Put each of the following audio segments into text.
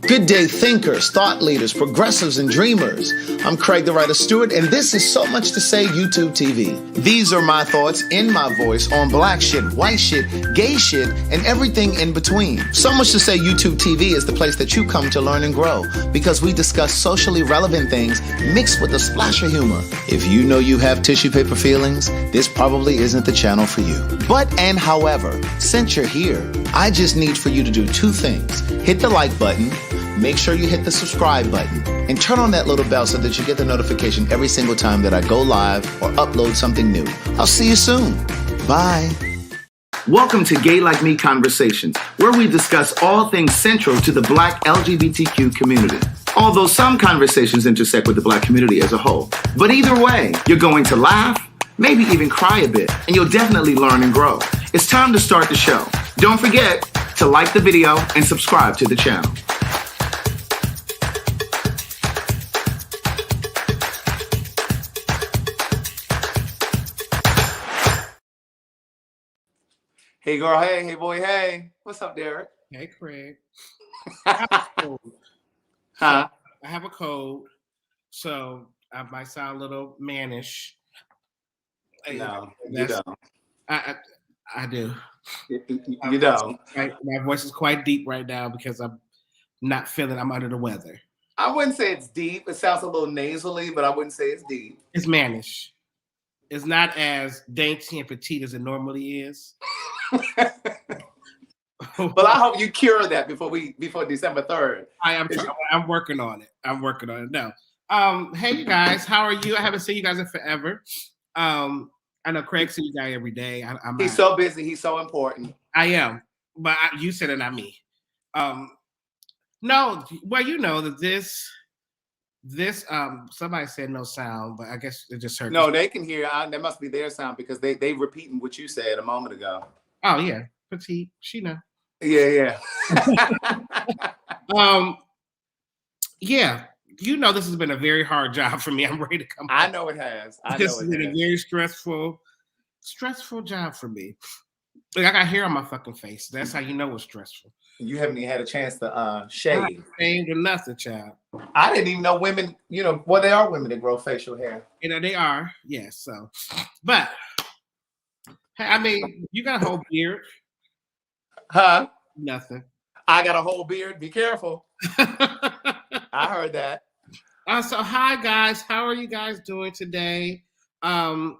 Good day, thinkers, thought leaders, progressives, and dreamers. I'm Craig the Writer Stewart, and this is So Much to Say YouTube TV. These are my thoughts in my voice on black shit, white shit, gay shit, and everything in between. So Much to Say YouTube TV is the place that you come to learn and grow because we discuss socially relevant things mixed with a splash of humor. If you know you have tissue paper feelings, this probably isn't the channel for you. However, since you're here, I just need for you to do two things. Hit the like button, make sure you hit the subscribe button, and turn on that little bell so that you get the notification every single time that I go live or upload something new. I'll see you soon. Bye. Welcome to Gay Like Me Conversations, where we discuss all things central to the Black LGBTQ community. Although some conversations intersect with the Black community as a whole. But either way, you're going to laugh, maybe even cry a bit, and you'll definitely learn and grow. It's time to start the show. Don't forget to like the video and subscribe to the channel. Hey girl, hey boy, hey. What's up, Derek? Hey Craig. I have a cold. Huh? I have a cold, so I might sound a little mannish. No, you don't. I do. You don't. My voice is quite deep right now because I'm not feeling I'm under the weather. I wouldn't say it's deep. It sounds a little nasally, but I wouldn't say it's deep. It's mannish. It's not as dainty and petite as it normally is. Well, I hope you cure that before December 3rd. I'm working on it. No. Hey you guys, how are you? I haven't seen you guys in forever. I know Craig sees you guys every day. He's so busy. He's so important. I am, but you said it, not me. No, well, you know that this somebody said no sound, but I guess it just heard. No, they can hear. That must be their sound because they repeating what you said a moment ago. Oh yeah, petite, she know. Yeah. Yeah. You know, this has been a very hard job for me. I'm ready to come. I know it has. This has been a very stressful job for me. Like I got hair on my fucking face. That's how you know it's stressful. You haven't even had a chance to shave. Shaved or nothing, child. I didn't even know women. Well, they are women that grow facial hair. They are. Yes. So, but I mean, you got a whole beard. Huh? Nothing. I got a whole beard. Be careful. I heard that. So hi guys, how are you guys doing today? Good.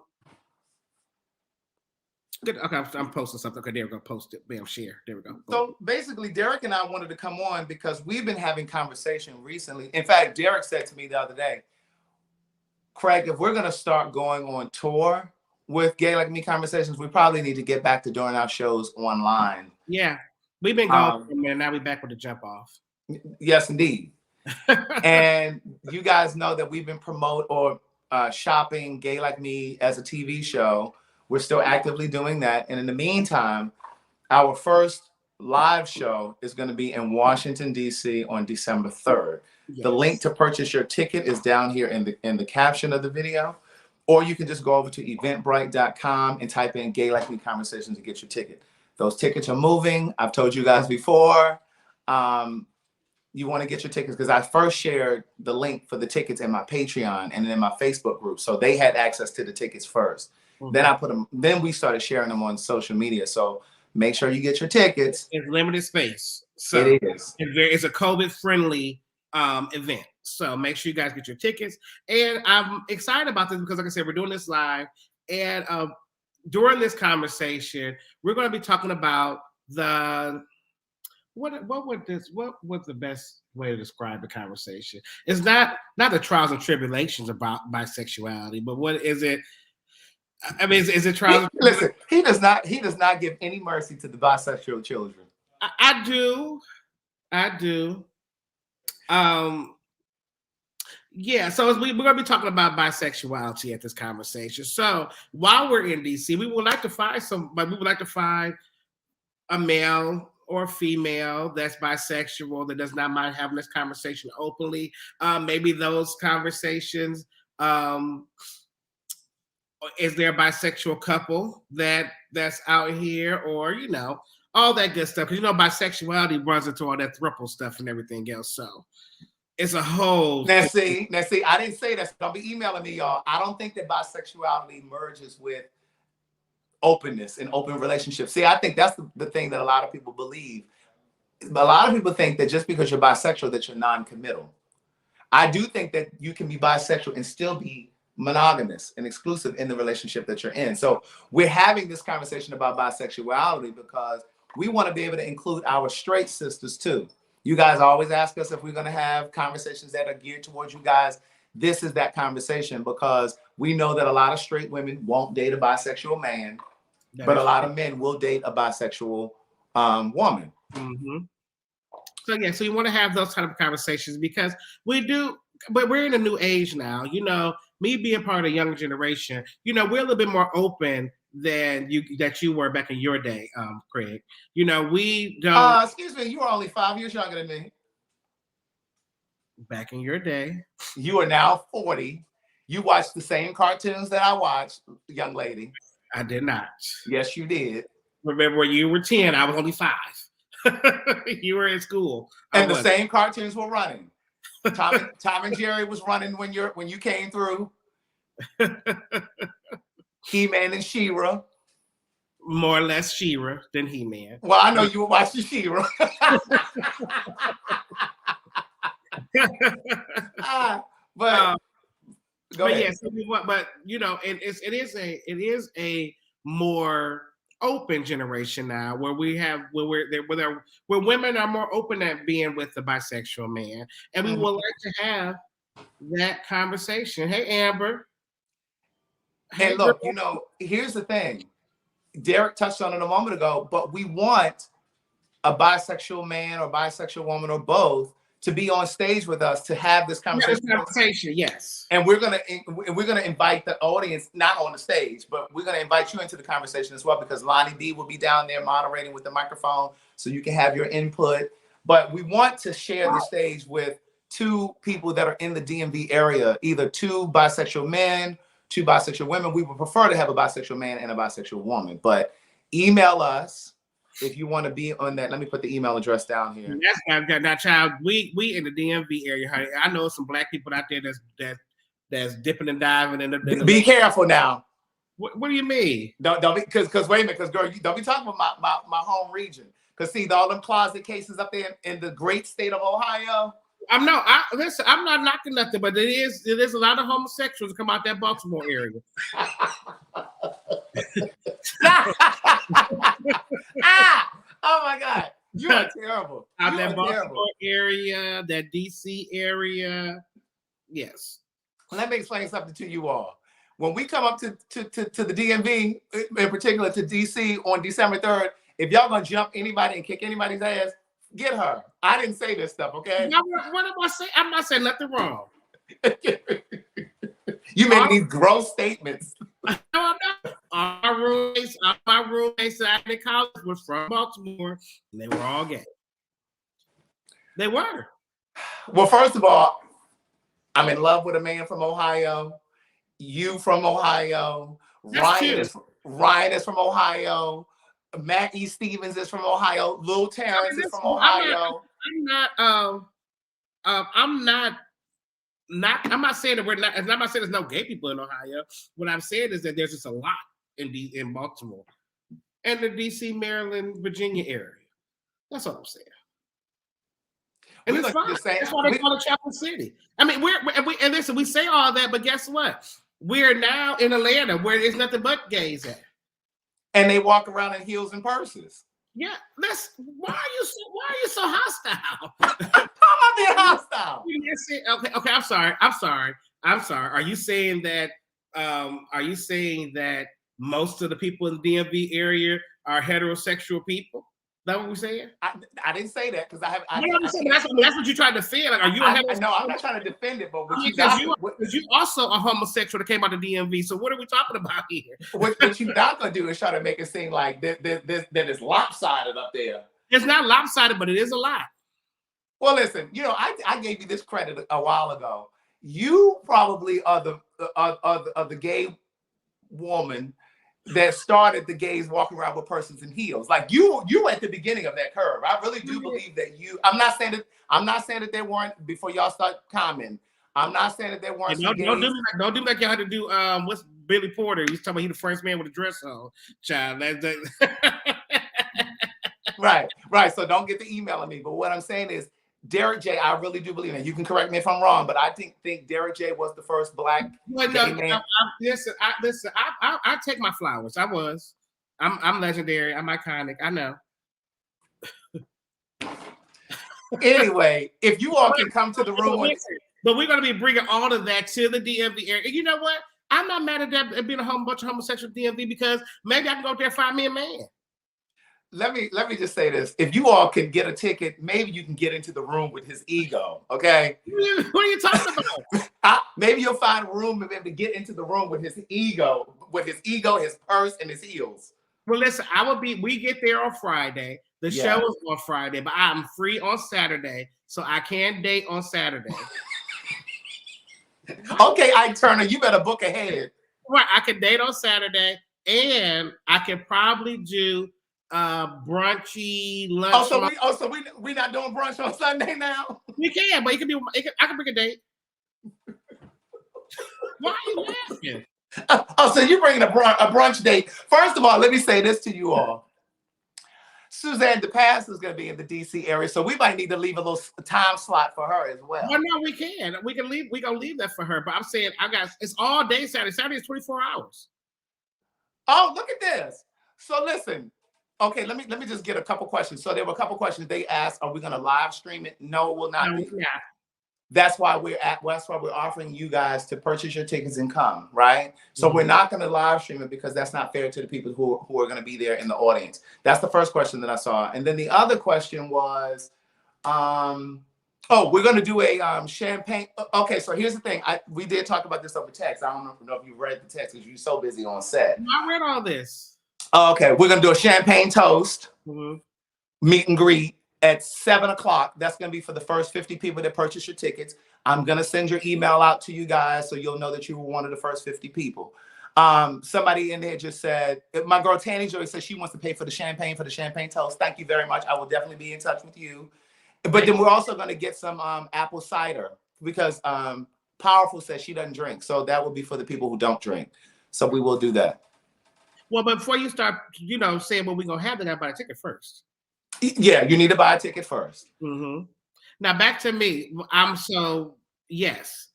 Okay, I'm posting something. Okay, there we go. Post it. Bam, share. There we go. Boom. So basically, Derek and I wanted to come on because we've been having conversation recently. In fact, Derek said to me the other day, Craig, if we're going to start going on tour with Gay Like Me Conversations, we probably need to get back to doing our shows online. Yeah, we've been going for a minute. Now we're back with the jump off. Yes, indeed. And you guys know that we've been shopping Gay Like Me as a TV show. We're still actively doing that. And in the meantime, our first live show is going to be in Washington, D.C. on December 3rd. Yes. The link to purchase your ticket is down here in the caption of the video. Or you can just go over to eventbrite.com and type in Gay Like Me Conversations to get your ticket. Those tickets are moving. I've told you guys before. You want to get your tickets because I first shared the link for the tickets in my Patreon and in my Facebook group. So they had access to the tickets first. Mm-hmm. Then we started sharing them on social media. So make sure you get your tickets. It's limited space. So it is. It's a COVID-friendly event. So make sure you guys get your tickets. And I'm excited about this because like I said, we're doing this live. And during this conversation, we're going to be talking about what was the best way to describe the conversation? It's not the trials and tribulations about bisexuality, but what is it? I mean, is it trials? Listen, he does not give any mercy to the bisexual children. I do. Yeah, so we're going to be talking about bisexuality at this conversation. So while we're in DC, we would like to find a male or female that's bisexual that does not mind having this conversation openly. Maybe those conversations. Is there a bisexual couple that's out here, or all that good stuff. Because bisexuality runs into all that throuple stuff and everything else. So it's a whole. Now see, I didn't say that. So don't be emailing me, y'all. I don't think that bisexuality merges with openness and open relationships. See, I think that's the thing that a lot of people believe. A lot of people think that just because you're bisexual, that you're non-committal. I do think that you can be bisexual and still be monogamous and exclusive in the relationship that you're in. So we're having this conversation about bisexuality because we want to be able to include our straight sisters too. You guys always ask us if we're going to have conversations that are geared towards you guys. This is that conversation because we know that a lot of straight women won't date a bisexual man, but a lot of men will date a bisexual woman. Mm-hmm. So you want to have those kind of conversations because we do, but we're in a new age now. Me being part of the younger generation, we're a little bit more open than you were back in your day, Craig. We don't. Excuse me, you were only 5 years younger than me. Back in your day. You are now 40. You watched the same cartoons that I watched, young lady. I did not. Yes, you did. Remember when you were 10, I was only 5. You were in school. And the same cartoons were running. Tom and Jerry was running when you came through. He-Man and She-Ra. More or less She-Ra than He-Man. Well, I know you were watching She-Ra. But yes, but it is a more open generation now where women are more open at being with the bisexual man, and we would like to have that conversation. Hey, Amber. Hey, look, here's the thing. Derek touched on it a moment ago, but we want a bisexual man or bisexual woman or both to be on stage with us to have this conversation. Yes. And we're gonna invite the audience, not on the stage, but we're gonna invite you into the conversation as well because Lonnie B will be down there moderating with the microphone, so you can have your input. But we want to share the stage with 2 people that are in the DMV area, either 2 bisexual men, 2 bisexual women. We would prefer to have a bisexual man and a bisexual woman, but email us if you want to be on that. Let me put the email address down here. Now, child, we in the DMV area, honey. I know some black people out there that's dipping and diving in the. Be careful now. What do you mean? Don't because wait a minute, because girl, you don't be talking about my home region. Because see, all them closet cases up there in the great state of Ohio. Listen, I'm not knocking nothing, but it is a lot of homosexuals that come out that Baltimore area. Oh my God, you are terrible. Out that Baltimore area, that DC area, yes. Well, let me explain something to you all. When we come up to the DMV, in particular to DC on December 3rd, if y'all gonna jump anybody and kick anybody's ass, get her. I didn't say this stuff, okay? What am I saying? I'm not saying nothing wrong. You make these gross statements. No, I'm not. My roommates that I in college was from Baltimore, and they were all gay. They were. Well, first of all, I'm in love with a man from Ohio. You from Ohio. Ryan is from Ohio. Matt E. Stevens is from Ohio. Lil Terrence is from Ohio. I'm not saying that we're not. I'm not saying there's no gay people in Ohio. What I'm saying is that there's just a lot in Baltimore and the DC, Maryland, Virginia area. That's all I'm saying. And it's fine. That's why they call it Chapel City. I mean, and listen, we say all that, but guess what? We're now in Atlanta where there's nothing but gays at. And they walk around in heels and purses. Yeah, why are you so hostile? How am I being hostile? Okay, I'm sorry. Are you saying that most of the people in the DMV area are heterosexual people? Is that what we're saying? I didn't say that because that's what you tried to feel. Like, are you a heterosexual? No, I'm not trying to defend it, but because you also a homosexual that came out of the DMV. So what are we talking about here? What you're not gonna do is try to make it seem like that it's lopsided up there. It's not lopsided, but it is a lot. Well, listen, I gave you this credit a while ago. You probably are the gay woman that started the gays walking around with persons in heels. Like you at the beginning of that curve. I really do believe that you. I'm not saying that they weren't before y'all start commenting. I'm not saying that they weren't. Don't do me like y'all had to do. What's Billy Porter? He's talking about he the first man with a dress on. Child, right. So don't get the email at me. But what I'm saying is, Derek J. I really do believe, and you can correct me if I'm wrong, but I think Derek J. was the first black gay man. Listen. I take my flowers. I'm legendary. I'm iconic. I know. Anyway, if you all can come to the room. But we're going to be bringing all of that to the DMV area. And you know what? I'm not mad at that being a whole bunch of homosexual DMV because maybe I can go there and find me a man. Let me just say this. If you all can get a ticket, maybe you can get into the room with his ego, okay? What are you talking about? Maybe you'll find room to be able to get into the room with his ego, his purse, and his heels. Well, listen, we get there on Friday. The show is on Friday, but I'm free on Saturday, so I can date on Saturday. Okay, Ike Turner, you better book ahead. Right, I can date on Saturday, and I can probably do brunchy lunch. So we not doing brunch on Sunday now? We can, but I can bring a date. Why are you laughing? So you're bringing a brunch date. First of all, let me say this to you all. Suzanne DePass is going to be in the DC area, so we might need to leave a little time slot for her as well. Well, no, we can. We can leave. We're going to leave that for her. But I'm saying it's all day Saturday. Saturday is 24 hours. Oh, look at this. So listen. Okay, let me just get a couple questions. So there were a couple questions they asked. Are we going to live stream it? No, we'll not. No, yeah. That's why we're offering you guys to purchase your tickets and come, right? So we're not going to live stream it because that's not fair to the people who are going to be there in the audience. That's the first question that I saw. And then the other question was, we're going to do a champagne. Okay, so here's the thing. We did talk about this over text. I don't know if you read the text because you're so busy on set. I read all this. Okay, we're going to do a champagne toast, meet and greet. At 7:00, that's going to be for the first 50 people that purchase your tickets. I'm going to send your email out to you guys so you'll know that you were one of the first 50 people. Somebody in there just said, my girl Tanny Joy says she wants to pay for the champagne toast. Thank you very much. I will definitely be in touch with you. But then we're also going to get some apple cider because Powerful says she doesn't drink. So that will be for the people who don't drink. So we will do that. Well, but before you start, saying what we're going to have, then I buy a ticket first. Yeah, you need to buy a ticket first. Mm-hmm. Now back to me. Yes.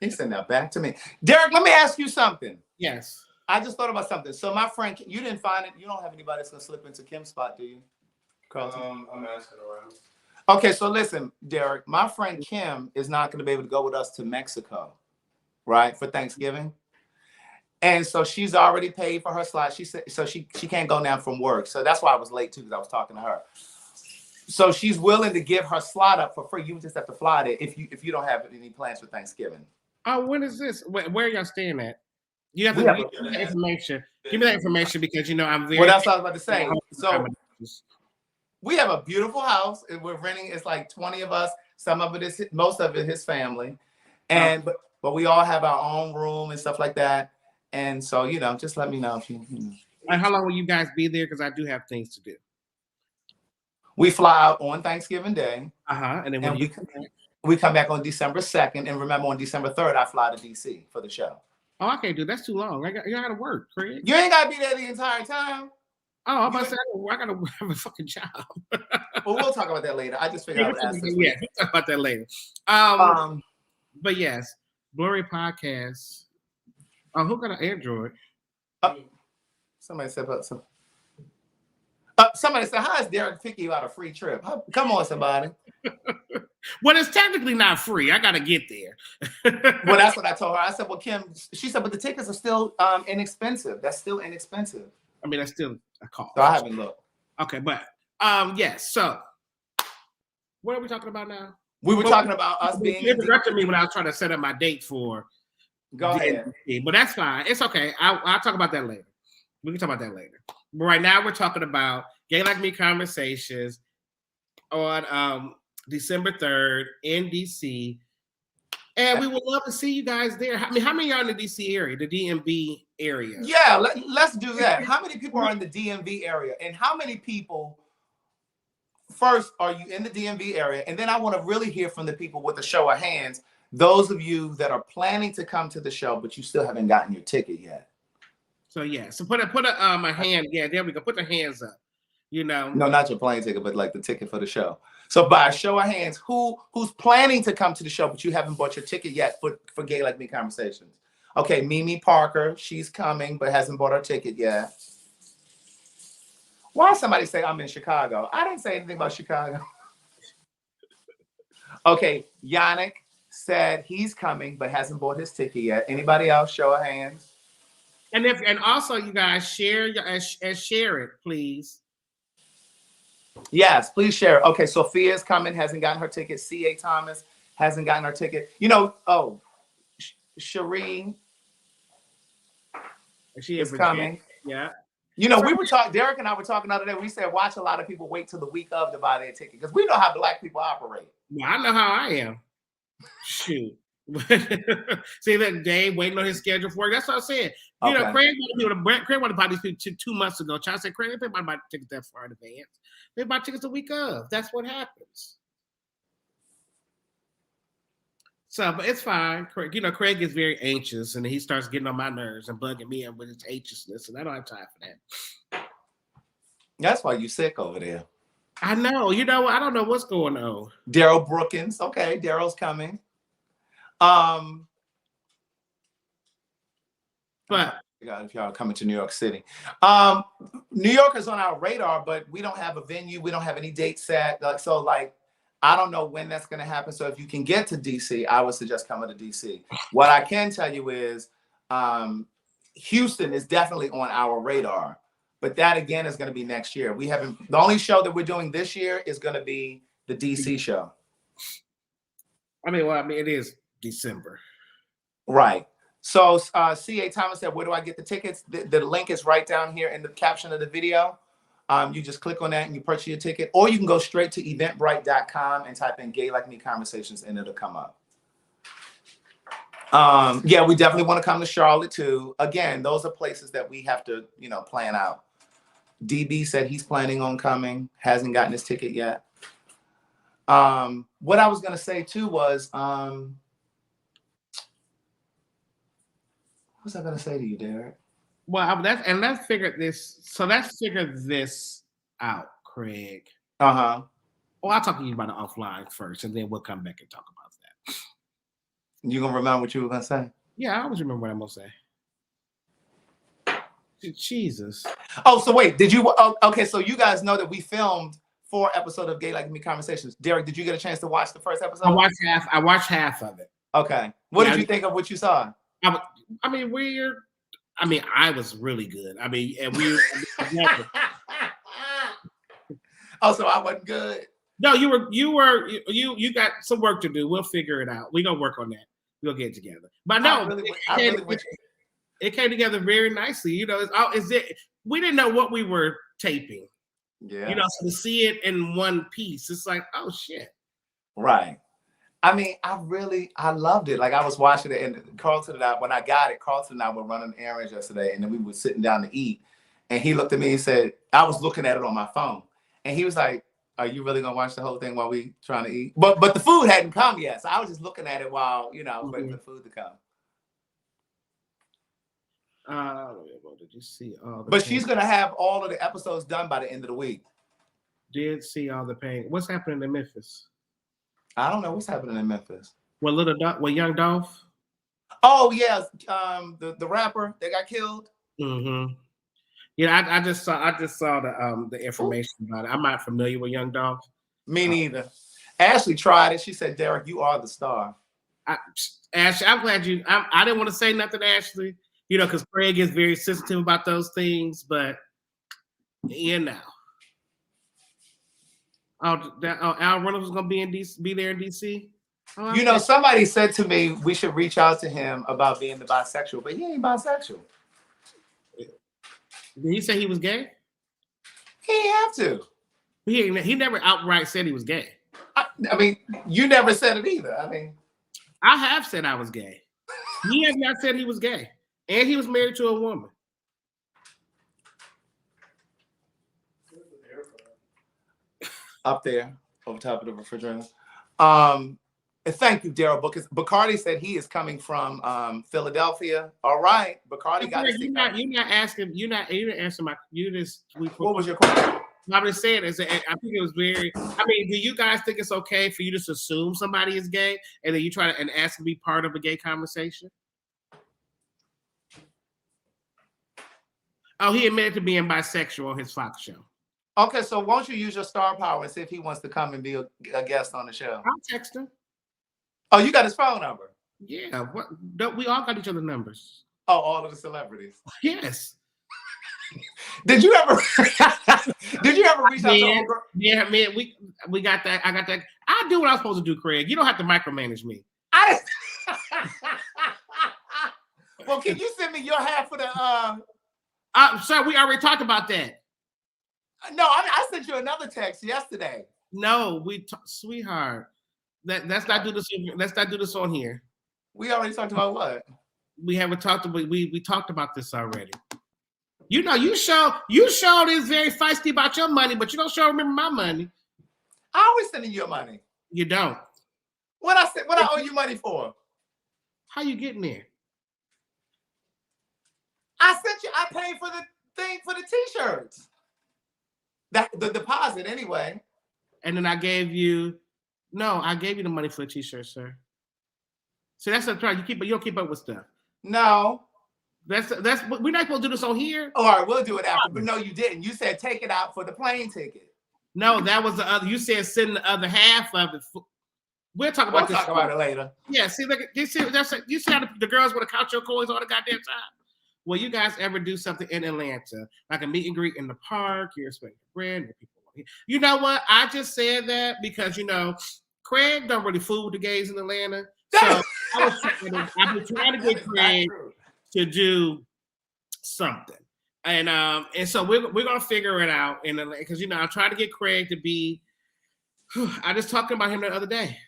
He said, now back to me. Derek, let me ask you something. Yes. I just thought about something. So my friend, you didn't find it. You don't have anybody that's going to slip into Kim's spot, do you? Carlton? I'm asking around. Okay, so listen, Derek, my friend Kim is not going to be able to go with us to Mexico, right, for Thanksgiving. And so she's already paid for her slot. She said so she can't go now from work. So that's why I was late too, because I was talking to her. So she's willing to give her slot up for free. You just have to fly there if you don't have any plans for Thanksgiving. Oh, when is this? Where are y'all staying at? You have to give me that information. Give me that information because I'm very. Well, that's what I was about to say. So we have a beautiful house, and we're renting. It's like 20 of us. Most of it his family, and but we all have our own room and stuff like that. And so, just let me know if you. And how long will you guys be there? Because I do have things to do. We fly out on Thanksgiving Day. And then we come back on December 2nd. And remember, on December 3rd, I fly to DC for the show. Oh, I can't do that's too long. I got to work, Craig. You ain't got to be there the entire time. Oh, I'm about to say, I got to have a fucking job. Well, we'll talk about that later. I just figured I would ask this. Yeah, we'll talk about that later. But yes, Blurry Podcast. Oh, who got an Android? Somebody said something. Somebody said, how is Derek picking you out a free trip? Come on, somebody. Well, it's technically not free. I got to get there. Well, that's what I told her. I said, well, Kim, she said, but the tickets are still inexpensive. That's still inexpensive. I mean, that's still a cost. So I haven't looked. Okay, but yes. So what are we talking about now? We were talking about us being. You interrupted me when I was trying to set up my date for. Go ahead. But that's fine. It's okay. I'll talk about that later. We can talk about that later. But right now we're talking about Gay Like Me Conversations on December 3rd in DC. And we would love to see you guys there. I mean, how many are in the DC area, the DMV area? Yeah, let's do that. How many people are in the DMV area? And how many people, first, are you in the DMV area? And then I want to really hear from the people with a show of hands, those of you that are planning to come to the show, but you still haven't gotten your ticket yet. So yeah, so put a hand. Yeah, there we go. Put the hands up. You know. No, not your plane ticket, but like the ticket for the show. So by a show of hands, who's planning to come to the show, but you haven't bought your ticket yet for Gay Like Me Conversations? Okay, Mimi Parker, she's coming, but hasn't bought her ticket yet. Why somebody say I'm in Chicago? I didn't say anything about Chicago. Okay, Yannick said he's coming, but hasn't bought his ticket yet. Anybody else? Show of hands. And also, you guys share it, please. Yes, please share. Okay, Sophia's coming, hasn't gotten her ticket. C.A. Thomas hasn't gotten her ticket. You know, Cherie is coming. Yeah. You know, we were talking, Derek and I were talking the other day. We said, watch a lot of people wait till the week of to buy their ticket because we know how Black people operate. Well, I know how I am. Shoot. See that Dave waiting on his schedule for it. That's what I said. You know, Craig wanted to buy these people 2 months ago. Charles said, Craig, they buy tickets that far in advance. They buy tickets the week of. That's what happens. So, but it's fine. Craig, you know, Craig is very anxious, and he starts getting on my nerves and bugging me with his anxiousness, and I don't have time for that. That's why you sick over there. I know. You know, I don't know what's going on. Daryl Brookins. Okay, Daryl's coming. But if y'all are coming to New York City, New York is on our radar, but we don't have a venue. We don't have any dates set. I don't know when that's going to happen. So if you can get to DC, I would suggest coming to DC. What I can tell you is Houston is definitely on our radar, but that again is going to be next year. The only show that we're doing this year is going to be the DC show. I mean, it is December. Right. So C.A. Thomas said, where do I get the tickets? The link is right down here in the caption of the video. You just click on that and you purchase your ticket, or you can go straight to eventbrite.com and type in Gay Like Me Conversations and it'll come up. Yeah, we definitely want to come to Charlotte too. Again, those are places that we have to, plan out. DB said he's planning on coming, hasn't gotten his ticket yet. What I was going to say too was, what was I going to say to you, Derek? Well, let's figure this out, Craig. Uh-huh. Well, I'll talk to you about it offline first, and then we'll come back and talk about that. You gonna remember what you were gonna say? Yeah, I always remember what I'm gonna say. Jesus. Oh, so wait, did you? Okay, so you guys know that we filmed 4 episodes of Gay Like Me Conversations. Derek, did you get a chance to watch the first episode? I watched half of it. Okay. What did you think of what you saw? I was really good. I mean, and we. Oh, so I wasn't good. No, you got some work to do. We'll figure it out. We're gonna work on that. We'll get together. But no, it came together very nicely. We didn't know what we were taping. Yeah. So to see it in one piece, it's like, oh shit. Right. I mean, I loved it. Like I was watching it, and Carlton and I, when I got it, Carlton and I were running errands yesterday, and then we were sitting down to eat, and he looked at me and said, I was looking at it on my phone, and he was like, are you really gonna watch the whole thing while we trying to eat? But the food hadn't come yet, so I was just looking at it while I was waiting for the food to come. Did you see all the? But she's gonna have all of the episodes done by the end of the week. Did see all the pain. What's happening in Memphis? I don't know what's happening in Memphis. Young Dolph? Oh yeah, the rapper that got killed. Mm-hmm. Yeah, I just saw the information about it. I'm not familiar with Young Dolph. Me neither. Ashley tried it. She said, "Derek, you are the star." Ashley, I'm glad you. I didn't want to say nothing, Ashley. Because Craig is very sensitive about those things, but Al Reynolds is gonna be there in DC. Somebody said to me we should reach out to him about being the bisexual, but he ain't bisexual. Did he say he was gay? He ain't have to. He never outright said he was gay. I mean, you never said it either. I mean, I have said I was gay. He has not said he was gay, and he was married to a woman. Up there, over top of the refrigerator. And thank you, Daryl. Because Bacardi said he is coming from Philadelphia. All right, Bacardi got to You're not asking. You didn't answer my. What was your question? I'm just saying. I think it was very. I mean, do you guys think it's okay for you to just assume somebody is gay and then you try to ask to be part of a gay conversation? Oh, he admitted to being bisexual on his Fox show. Okay, so won't you use your star power and see if he wants to come and be a guest on the show? I'll text him. Oh, you got his phone number? Yeah. What? We all got each other's numbers. Oh, all of the celebrities. Yes. Did you ever reach out to her? Yeah, man. We got that. I got that. I do what I'm supposed to do, Craig. You don't have to micromanage me. Well, can you send me your half of the Sir, we already talked about that. No, I sent you another text yesterday. No, sweetheart. Let's not do this. Let's not do this on here. We already talked about what? We haven't talked about. We talked about this already. You know, you show is very feisty about your money, but you don't remember my money. I always sending you money. You don't. What I owe you money for? How you getting there? I paid for the thing for the t-shirts. The deposit anyway. And then I gave you the money for the t-shirt, sir. So that's the try. You don't keep up with stuff. No. That's we're not supposed to do this on here. All right, we'll do it after. But no, you didn't. You said take it out for the plane ticket. No, that was the other. You said send the other half of it. We'll talk about this. Talk about it later. Yeah, see, look, you see how the girls want to count your coins all the goddamn time. Will you guys ever do something in Atlanta, like a meet and greet in the park? You're expecting friends, people. You know what? I just said that because Craig don't really fool with the gays in Atlanta. So I've been trying to get Craig to do something, and so we're gonna figure it out in Atlanta because I'm trying to get Craig to be. I just talked about him the other day.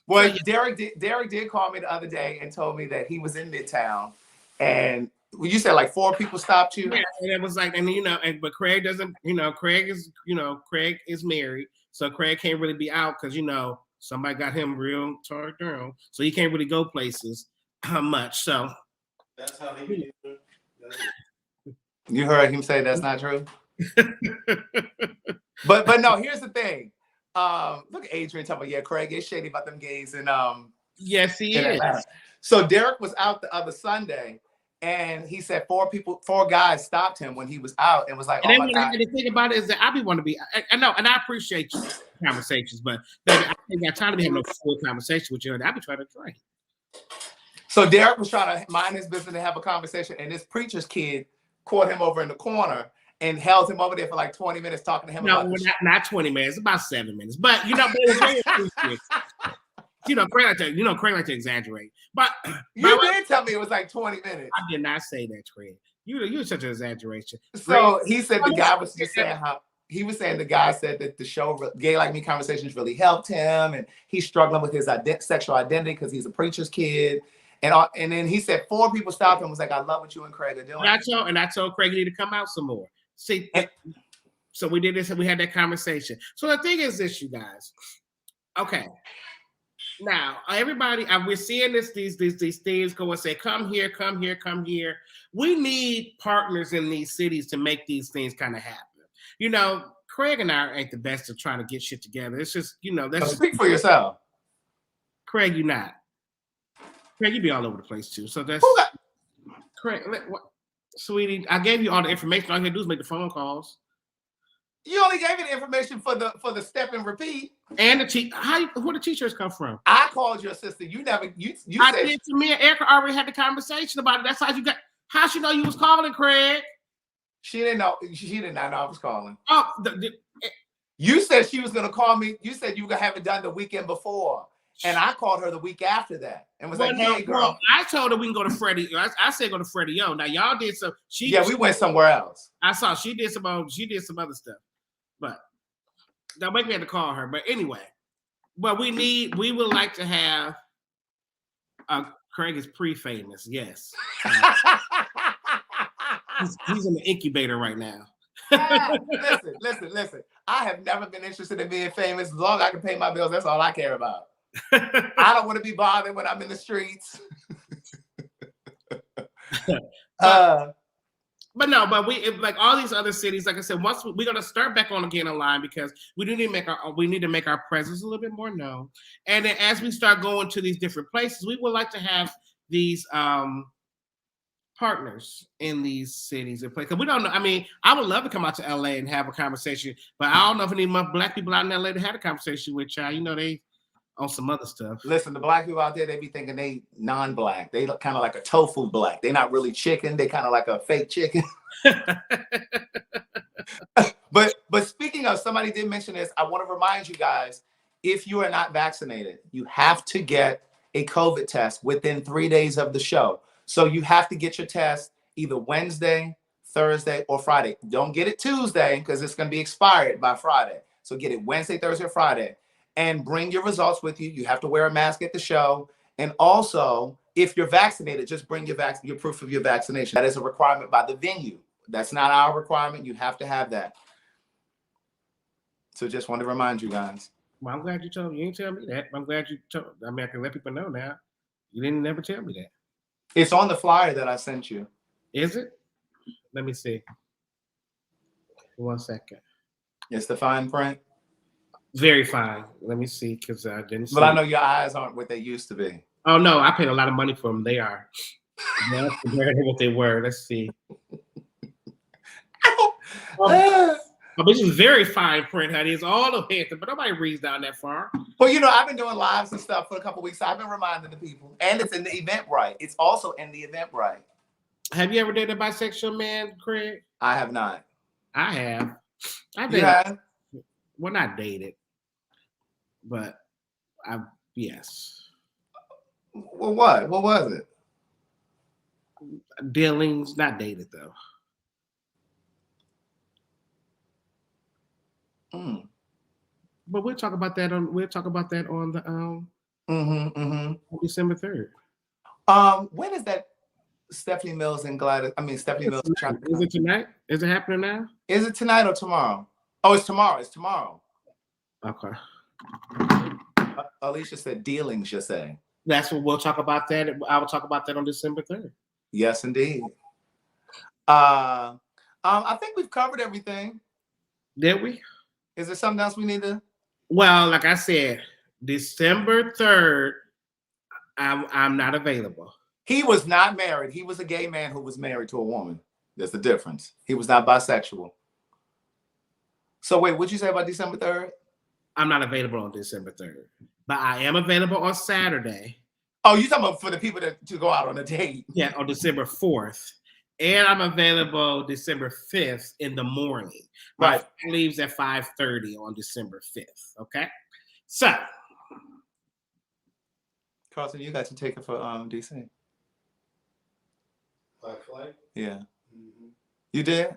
Well, Derek did call me the other day and told me that he was in Midtown, and you said like 4 people stopped you. Yeah, and it was like, but Craig doesn't. Craig is married, so Craig can't really be out because somebody got him real turned down, so he can't really go places much. So that's how he. You heard him say that's not true. but no, here's the thing. Look at Adrian talking about Craig is shady about them gays and yes, he is. Atlanta. So Derek was out the other Sunday, and he said 4 guys stopped him when he was out and was like, and "Oh my God!" The thing about it is that I want to be. I know, and I appreciate you conversations, but baby, I ain't got time to be having no full conversation with you. And I be trying to drink. So Derek was trying to mind his business and have a conversation, and this preacher's kid caught him over in the corner and held him over there for like 20 minutes talking to him. No, not 20 minutes, about 7 minutes. But Craig like to exaggerate. But you did tell me it was like 20 minutes. I did not say that, Craig. You're such an exaggeration. So he said the guy was just saying how he was saying the guy said that the show Gay Like Me Conversations really helped him, and he's struggling with his sexual identity because he's a preacher's kid. And then he said 4 people stopped him and was like, "I love what you and Craig are doing." And I told Craig you need to come out some more. See, so we did this and we had that conversation. So the thing is this, you guys. Okay. Now, everybody, we're seeing these things go and say, come here, come here, come here. We need partners in these cities to make these things kind of happen. Craig and I ain't the best at trying to get shit together. It's just, that's speak for yourself. Craig, you're not. Craig, you be all over the place too. So that's Craig. Sweetie, I gave you all the information. All you gotta do is make the phone calls. You only gave me the information for the step and repeat. And where the t-shirts come from? I called your sister. You said did to me and Erica already had the conversation about it. That's how you got. How she know you was calling, Craig? She didn't know. She did not know I was calling. Oh, you said she was gonna call me. You said you were gonna have it done the weekend before. And I called her the week after that and was "Hey, girl." Well, I told her we can go to Freddie. I said go to Freddie Yo. Now y'all did some. We went somewhere else. I saw she did some other stuff, but now make me have to call her. But anyway, we would like to have Craig is pre-famous. Yes, he's in the incubator right now. Listen. I have never been interested in being famous. As long as I can pay my bills, that's all I care about. I don't want to be bothered when I'm in the streets. But we like all these other cities. Like I said, once we're gonna start back on again online because we need to make our presence a little bit more known. And then as we start going to these different places, we would like to have these partners in these cities and places. Because we don't know. I mean, I would love to come out to LA and have a conversation, but I don't know if any Black people out in LA to have a conversation with y'all. You know, they on some other stuff. Listen, the Black people out there, they be thinking they non-Black. They look kind of like a tofu Black. They're not really chicken. They kind of like a fake chicken. But speaking of, somebody did mention this. I want to remind you guys, if you are not vaccinated, you have to get a COVID test within 3 days of the show. So you have to get your test either Wednesday, Thursday, or Friday. Don't get it Tuesday because it's going to be expired by Friday. So get it Wednesday, Thursday, or Friday. And bring your results with you. You have to wear a mask at the show. And also, if you're vaccinated, just bring your proof of your vaccination. That is a requirement by the venue. That's not our requirement. You have to have that. So just want to remind you guys. Well, I'm glad you told me. You didn't tell me that. I'm glad you told. I mean, I can let people know now. You didn't never tell me that. It's on the flyer that I sent you. Is it? Let me see. 1 second. It's the fine print. Very fine. Let me see, because I didn't see. But I know your eyes aren't what they used to be. Oh no, I paid a lot of money for them. They are. That's compared to what they were. Let's see. But this is very fine print, honey. It's all the way, but nobody reads down that far. Well, you know, I've been doing lives and stuff for a couple weeks. So I've been reminding the people, and it's in the Eventbrite. It's also in the Eventbrite. Have you ever dated a bisexual man, Craig? I have not. I have. I You dated. have? Well, not dated, but yes. Well, what? What was it? Dealings, not dated though. But we'll talk about that on the on December 3rd. When is that Stephanie Mills and Gladys? I mean Stephanie Mills. Is it tonight? Is it happening now? Is it tonight or tomorrow? Oh, it's tomorrow. It's tomorrow. Okay. Alicia said dealings, you say. That's what we'll talk about that. I will talk about that on December 3rd. Yes, indeed. I think we've covered everything. Did we? Is there something else we need to? Well, like I said, December 3rd, I'm not available. He was not married. He was a gay man who was married to a woman. There's the difference. He was not bisexual. So wait, what'd you say about December 3rd? I'm not available on December 3rd, but I am available on Saturday. Oh, you talking about for the people to go out on a date? Yeah, on December 4th. And I'm available December 5th in the morning. Right. My leaves at 5:30 on December 5th. Okay. So Carlton, you got to take it for DC. Flight? Yeah. Mm-hmm. You did?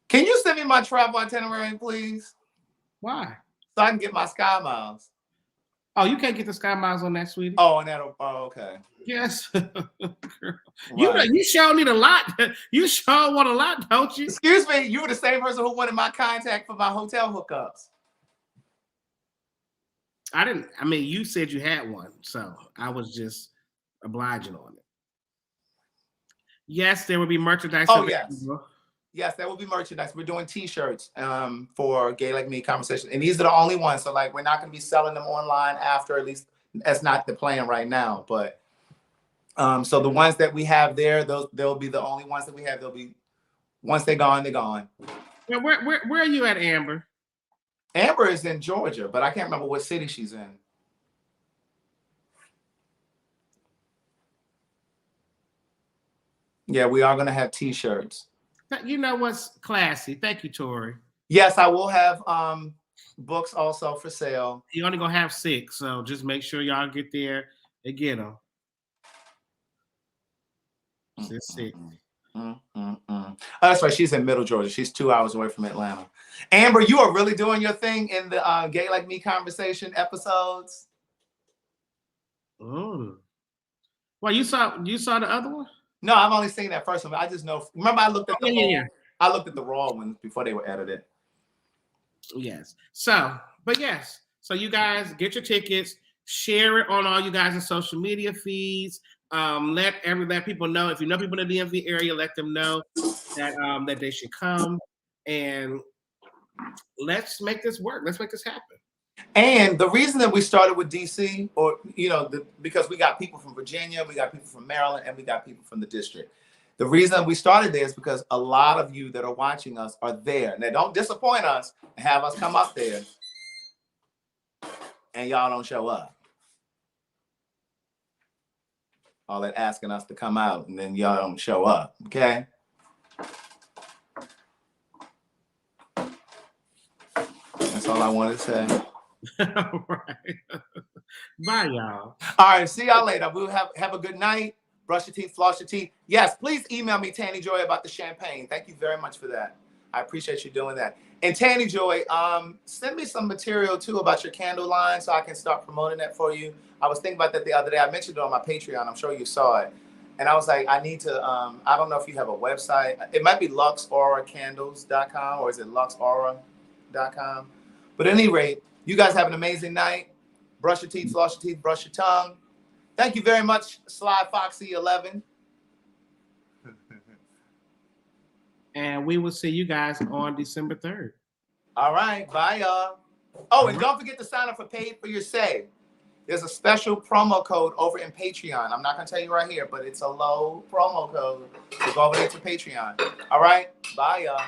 Can you send me my travel itinerary, please? why? So I can get my Sky Miles. Oh, you can't get the Sky Miles on that, sweetie. Oh, and that'll. Oh, okay. Yes. Right. You sure need a lot. You sure want a lot, don't you? Excuse me, you were the same person who wanted my contact for my hotel hookups. I didn't. I mean, you said you had one, so I was just obliging on it. Yes, there will be merchandise. Oh, yes. Yes, that will be merchandise. We're doing T-shirts for Gay Like Me Conversation. And these are the only ones. So, like, we're not going to be selling them online after, at least that's not the plan right now. But so the ones that we have there, they'll be the only ones that we have. They'll be, once they're gone, they're gone. Yeah, where are you at, Amber? Amber is in Georgia, but I can't remember what city she's in. Yeah, we are going to have T-shirts. You know what's classy? Thank you, Tori. Yes, I will have books also for sale. You're only gonna have 6, so just make sure y'all get there and get them. Just 6. Oh, that's right. She's in Middle Georgia. She's 2 hours away from Atlanta. Amber, you are really doing your thing in the Gay Like Me Conversation episodes. Mm. Well, you saw the other one? No, I've only seen that first one. I just know. Remember, I looked at the Yeah. I looked at the raw ones before they were edited. Yes. So, but yes. So you guys get your tickets, share it on all you guys' social media feeds. Let people know. If you know people in the DMV area, let them know that that they should come, and let's make this work. Let's make this happen. And the reason that we started with DC, or because we got people from Virginia, we got people from Maryland, and we got people from the district. The reason that we started there is because a lot of you that are watching us are there. Now, don't disappoint us and have us come up there and y'all don't show up. All that asking us to come out and then y'all don't show up, okay? That's all I wanted to say. All right. Bye, y'all. All right, see y'all later. We'll have a good night. Brush your teeth, floss your teeth. Yes, please email me, Tanny Joy, about the champagne. Thank you very much for that. I appreciate you doing that. And Tanny Joy, send me some material too about your candle line so I can start promoting that for you. I was thinking about that the other day. I mentioned it on my Patreon. I'm sure you saw it. And I was like, I need to, I don't know if you have a website. It might be luxauracandles.com, or is it luxaura.com? But at any rate, you guys have an amazing night. Brush your teeth, floss your teeth, brush your tongue. Thank you very much, Sly Foxy 11. And we will see you guys on December 3rd. All right, bye, y'all. Oh, and don't forget to sign up for Paid for Your Say. There's a special promo code over in Patreon. I'm not going to tell you right here, but it's a low promo code. So go over there to Patreon. All right, bye, y'all.